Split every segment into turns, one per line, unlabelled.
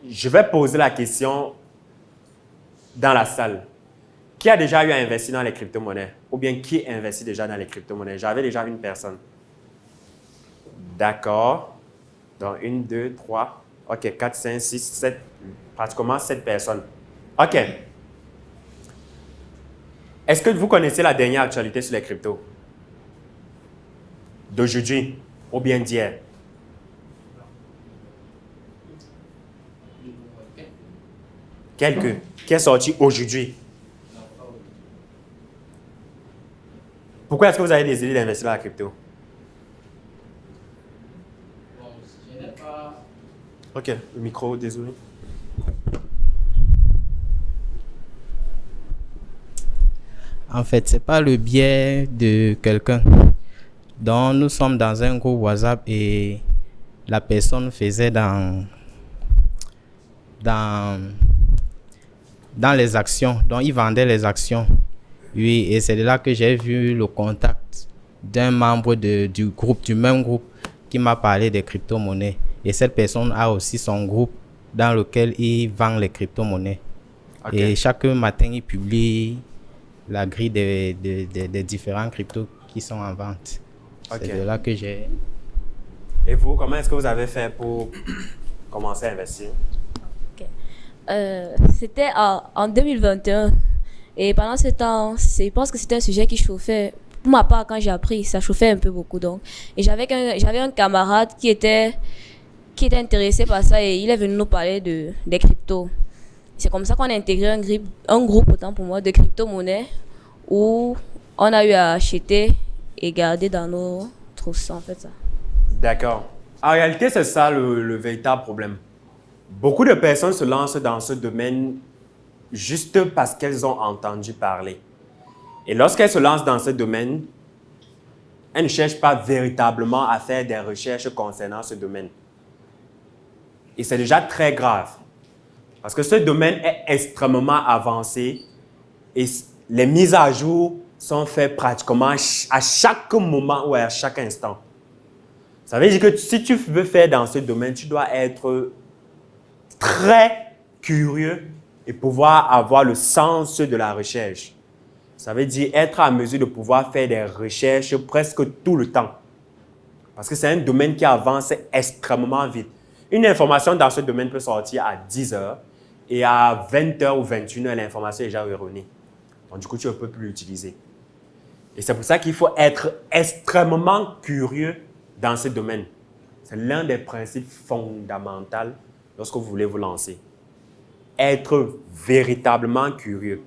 Je vais poser la question dans la salle. Qui a déjà eu à investir dans les crypto-monnaies? Ou bien qui investit déjà dans les crypto-monnaies? J'avais déjà une personne. D'accord. Donc, 1, 2, 3, OK, 4, 5, 6, 7, pratiquement 7 personnes. OK. Est-ce que vous connaissez la dernière actualité sur les cryptos? D'aujourd'hui ou bien d'hier? Quelques. Qui est sorti aujourd'hui? Pourquoi est-ce que vous avez décidé d'investir dans la crypto?
Je n'ai pas.
OK, le micro, désolé.
En fait, c'est pas le biais de quelqu'un. Donc, nous sommes dans un groupe WhatsApp et la personne faisait dans les actions. Donc, il vendait les actions. Oui, et c'est de là que j'ai vu le contact d'un membre du même groupe qui m'a parlé des crypto-monnaies. Et cette personne a aussi son groupe dans lequel il vend les crypto-monnaies. Okay. Et chaque matin, il publie la grille des différents cryptos qui sont en vente. Okay. C'est de là que j'ai...
Et vous, comment est-ce que vous avez fait pour commencer à investir?
Okay. C'était en 2021. Et pendant ce temps, je pense que c'était un sujet qui chauffait. Pour ma part, quand j'ai appris, ça chauffait un peu beaucoup. Donc. Et j'avais un camarade qui était intéressé par ça et il est venu nous parler des cryptos. C'est comme ça qu'on a intégré un groupe, autant pour moi, de crypto-monnaies où on a eu à acheter et garder dans nos trousses, en fait, ça.
D'accord. En réalité, c'est ça le véritable problème. Beaucoup de personnes se lancent dans ce domaine juste parce qu'elles ont entendu parler. Et lorsqu'elles se lancent dans ce domaine, elles ne cherchent pas véritablement à faire des recherches concernant ce domaine. Et c'est déjà très grave. Parce que ce domaine est extrêmement avancé et les mises à jour sont faites pratiquement à chaque moment ou à chaque instant. Ça veut dire que si tu veux faire dans ce domaine, tu dois être très curieux et pouvoir avoir le sens de la recherche. Ça veut dire être à mesure de pouvoir faire des recherches presque tout le temps. Parce que c'est un domaine qui avance extrêmement vite. Une information dans ce domaine peut sortir à 10 heures et à 20 heures ou 21 heures, l'information est déjà erronée. Donc, du coup, tu ne peux plus l'utiliser. Et c'est pour ça qu'il faut être extrêmement curieux dans ce domaine. C'est l'un des principes fondamentaux lorsque vous voulez vous lancer. Être véritablement curieux.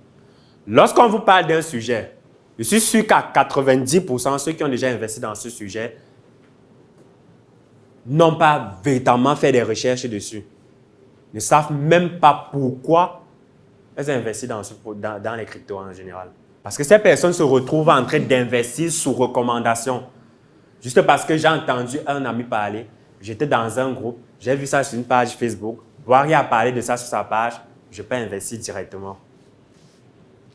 Lorsqu'on vous parle d'un sujet, je suis sûr qu'à 90%, ceux qui ont déjà investi dans ce sujet n'ont pas véritablement fait des recherches dessus. Ne savent même pas pourquoi elles investissent dans les cryptos en général. Parce que ces personnes se retrouvent en train d'investir sous recommandation. Juste parce que j'ai entendu un ami parler, j'étais dans un groupe, j'ai vu ça sur une page Facebook, Boiry a parlé de ça sur sa page, je peux investir directement.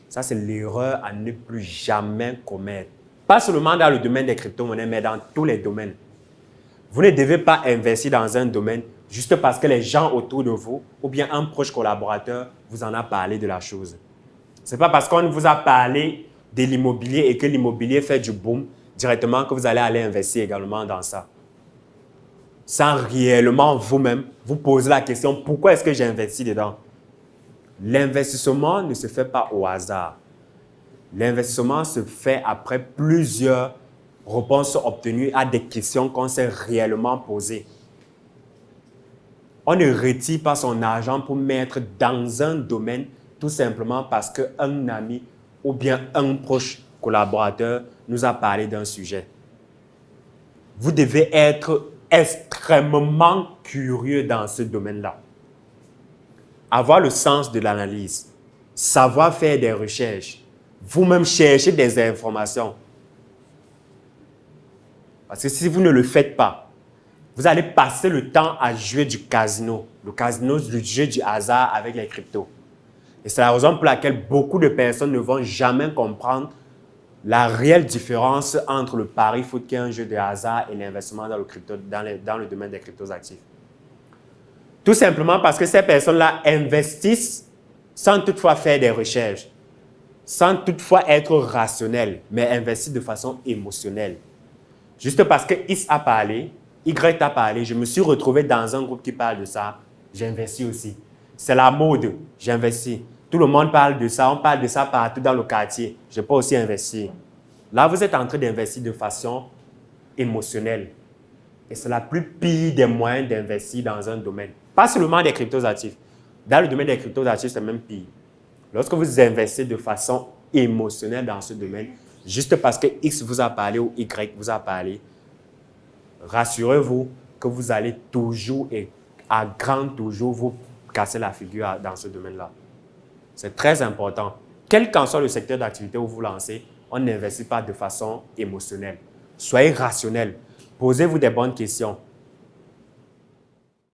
Ça, c'est l'erreur à ne plus jamais commettre. Pas seulement dans le domaine des crypto-monnaies, mais dans tous les domaines. Vous ne devez pas investir dans un domaine juste parce que les gens autour de vous ou bien un proche collaborateur vous en a parlé de la chose. Ce n'est pas parce qu'on vous a parlé de l'immobilier et que l'immobilier fait du boom directement que vous allez aller investir également dans ça. Sans réellement vous-même vous poser la question « Pourquoi est-ce que j'ai investi dedans ?» L'investissement ne se fait pas au hasard. L'investissement se fait après plusieurs réponses obtenues à des questions qu'on s'est réellement posées. On ne retire pas son argent pour mettre dans un domaine tout simplement parce qu'un ami ou bien un proche collaborateur nous a parlé d'un sujet. Vous devez être extrêmement curieux dans ce domaine-là. Avoir le sens de l'analyse, savoir faire des recherches, vous-même chercher des informations. Parce que si vous ne le faites pas, vous allez passer le temps à jouer du casino. Le casino, le jeu du hasard avec les cryptos. Et c'est la raison pour laquelle beaucoup de personnes ne vont jamais comprendre la réelle différence entre le pari foot, qui est un jeu de hasard, et l'investissement dans le domaine des cryptos actifs. Tout simplement parce que ces personnes-là investissent sans toutefois faire des recherches, sans toutefois être rationnelles, mais investissent de façon émotionnelle. Juste parce que X a parlé, Y a parlé, je me suis retrouvé dans un groupe qui parle de ça, j'investis aussi. C'est la mode, j'investis. Tout le monde parle de ça, on parle de ça partout dans le quartier, je peux aussi investir. Là, vous êtes en train d'investir de façon émotionnelle. Et c'est la plus pire des moyens d'investir dans un domaine. Pas seulement des cryptos-actifs. Dans le domaine des cryptos-actifs, c'est même pire. Lorsque vous investissez de façon émotionnelle dans ce domaine, juste parce que X vous a parlé ou Y vous a parlé, rassurez-vous que vous allez toujours et à grand toujours vous casser la figure dans ce domaine-là. C'est très important. Quel qu'en soit le secteur d'activité où vous lancez, on n'investit pas de façon émotionnelle. Soyez rationnel. Posez-vous des bonnes questions.